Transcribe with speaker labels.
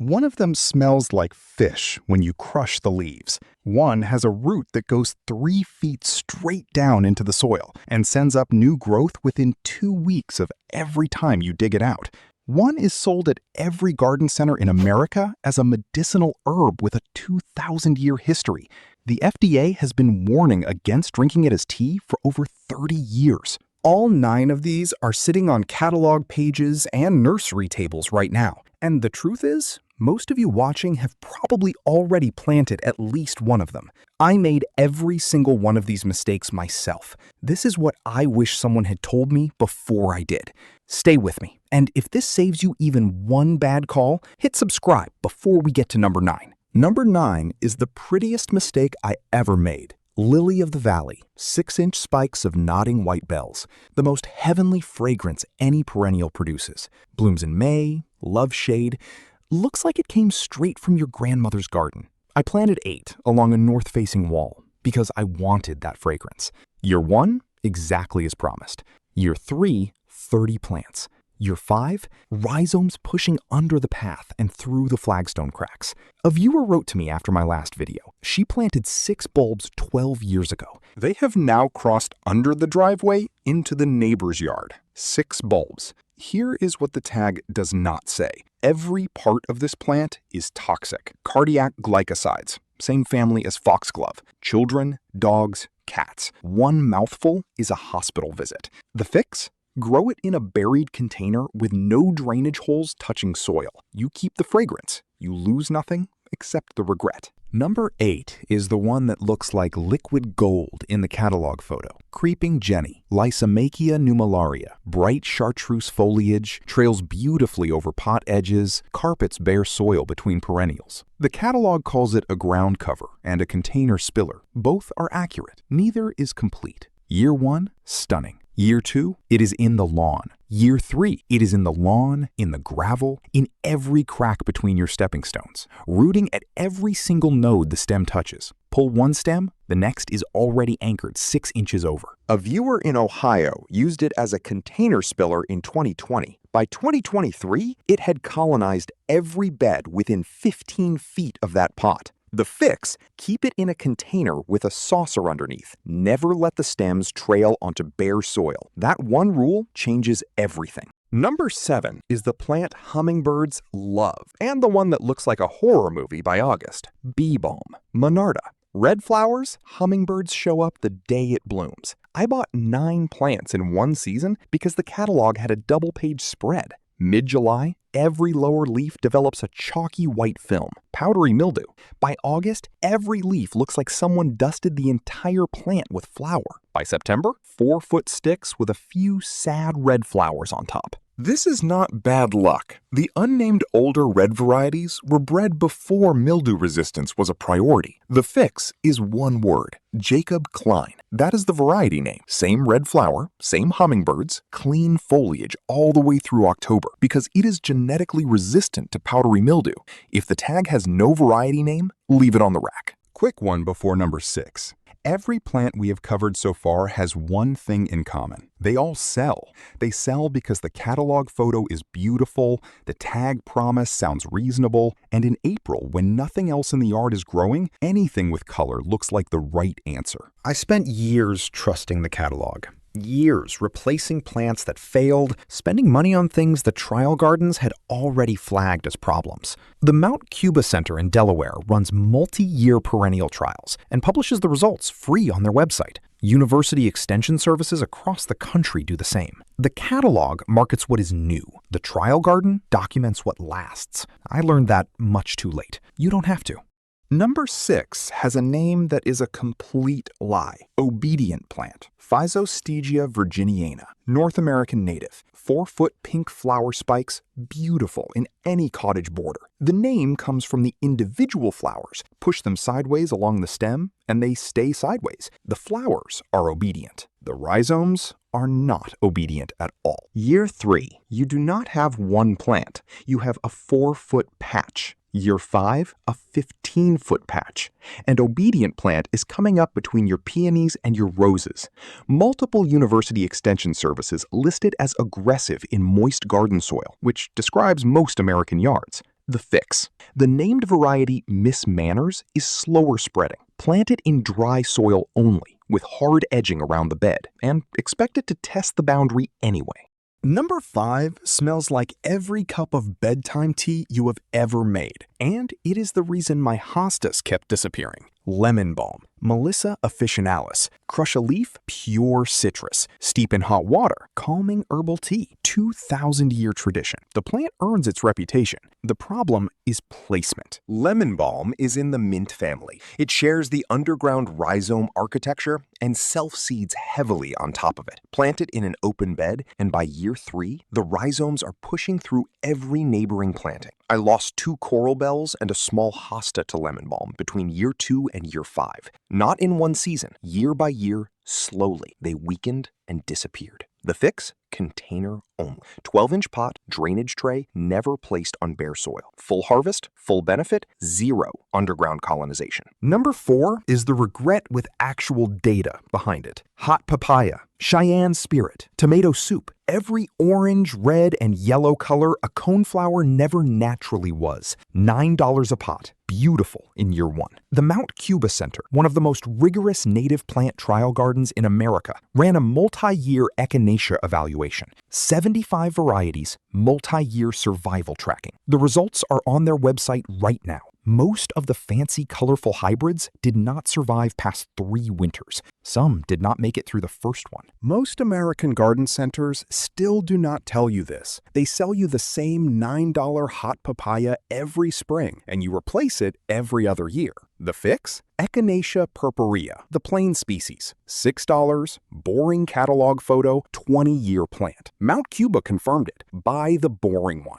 Speaker 1: One of them smells like fish when you crush the leaves. One has a root that goes 3 feet straight down into the soil and sends up new growth within 2 weeks of every time you dig it out. One is sold at every garden center in America as a medicinal herb with a 2,000-year history. The FDA has been warning against drinking it as tea for over 30 years. All 9 of these are sitting on catalog pages and nursery tables right now. And the truth is, most of you watching have probably already planted at least one of them. I made every single one of these mistakes myself. This is what I wish someone had told me before I did. Stay with me, and if this saves you even one bad call, hit subscribe before we get to number 9. Number 9 is the prettiest mistake I ever made. Lily of the Valley, 6-inch spikes of nodding white bells, the most heavenly fragrance any perennial produces. Blooms in May, love shade, looks like it came straight from your grandmother's garden. I planted 8 along a north-facing wall because I wanted that fragrance. Year 1, exactly as promised. Year 3, 30 plants. Year 5, rhizomes pushing under the path and through the flagstone cracks. A viewer wrote to me after my last video. She planted 6 bulbs 12 years ago. They have now crossed under the driveway into the neighbor's yard. 6 bulbs. Here is what the tag does not say. Every part of this plant is toxic. Cardiac glycosides, same family as foxglove. Children, dogs, cats. One mouthful is a hospital visit. The fix? Grow it in a buried container with no drainage holes touching soil. You keep the fragrance. You lose nothing except the regret. Number 8 is the one that looks like liquid gold in the catalog photo. Creeping Jenny, Lysomachia nummularia. Bright chartreuse foliage, trails beautifully over pot edges, carpets bare soil between perennials. The catalog calls it a ground cover and a container spiller. Both are accurate. Neither is complete. Year 1, stunning. Year 2, it is in the lawn. Year 3, it is in the lawn, in the gravel, in every crack between your stepping stones, rooting at every single node the stem touches. Pull one stem, the next is already anchored 6 inches over.
Speaker 2: A viewer in Ohio used it as a container spiller in 2020. By 2023, it had colonized every bed within 15 feet of that pot. The fix? Keep it in a container with a saucer underneath. Never let the stems trail onto bare soil. That one rule changes everything. Number 7 is the plant hummingbirds love, and the one that looks like a horror movie by August. Bee balm. Monarda. Red flowers, hummingbirds show up the day it blooms. I bought 9 plants in one season because the catalog had a double-page spread. Mid-July, every lower leaf develops a chalky white film, powdery mildew. By August, every leaf looks like someone dusted the entire plant with flour. By September, 4-foot sticks with a few sad red flowers on top. This is not bad luck. The unnamed older red varieties were bred before mildew resistance was a priority. The fix is one word: Jacob Klein. That is the variety name. Same red flower, same hummingbirds, clean foliage all the way through October because it is genetically resistant to powdery mildew. If the tag has no variety name, leave it on the rack. Quick one before number 6. Every plant we have covered so far has one thing in common. They all sell. They sell because the catalog photo is beautiful, the tag promise sounds reasonable, and in April, when nothing else in the yard is growing, anything with color looks like the right answer. I spent years trusting the catalog. Years replacing plants that failed, spending money on things that trial gardens had already flagged as problems. The Mount Cuba Center in Delaware runs multi-year perennial trials and publishes the results free on their website. University extension services across the country do the same. The catalog markets what is new. The trial garden documents what lasts. I learned that much too late. You don't have to. Number 6 has a name that is a complete lie. Obedient plant. Physostegia virginiana. North American native. 4-foot pink flower spikes, beautiful in any cottage border. The name comes from the individual flowers. Push them sideways along the stem, and they stay sideways. The flowers are obedient. The rhizomes are not obedient at all. Year 3, you do not have one plant. You have a 4-foot patch. Year 5, a 15-foot patch. And obedient plant is coming up between your peonies and your roses. Multiple university extension services list it as aggressive in moist garden soil, which describes most American yards. The fix. The named variety Miss Manners is slower spreading. Plant it in dry soil only, with hard edging around the bed, and expect it to test the boundary anyway.
Speaker 1: Number 5 smells like every cup of bedtime tea you have ever made, and it is the reason my hostas kept disappearing. Lemon balm, Melissa officinalis. Crush a leaf, pure citrus. Steep in hot water, calming herbal tea. 2,000-year tradition. The plant earns its reputation. The problem is placement.
Speaker 2: Lemon balm is in the mint family. It shares the underground rhizome architecture and self-seeds heavily on top of it. Plant it in an open bed, and by year 3, the rhizomes are pushing through every neighboring planting. I lost 2 coral bells and a small hosta to lemon balm between year 2 and year 5. Not in one season. Year by year, slowly, they weakened and disappeared. The fix? Container only. 12-inch pot, drainage tray, never placed on bare soil. Full harvest, full benefit, 0 underground colonization.
Speaker 1: Number 4 is the regret with actual data behind it. Hot papaya, Cheyenne spirit, tomato soup. Every orange, red, and yellow color a coneflower never naturally was. $9 a pot. Beautiful in year 1. The Mount Cuba Center, one of the most rigorous native plant trial gardens in America, ran a multi-year echinacea evaluation. 75 varieties, multi-year survival tracking. The results are on their website right now. Most of the fancy, colorful hybrids did not survive past 3 winters. Some did not make it through the first one. Most American garden centers still do not tell you this. They sell you the same $9 hot papaya every spring, and you replace it every other year. The fix? Echinacea purpurea, the plain species. $6, boring catalog photo, 20-year plant. Mount Cuba confirmed it. Buy the boring one.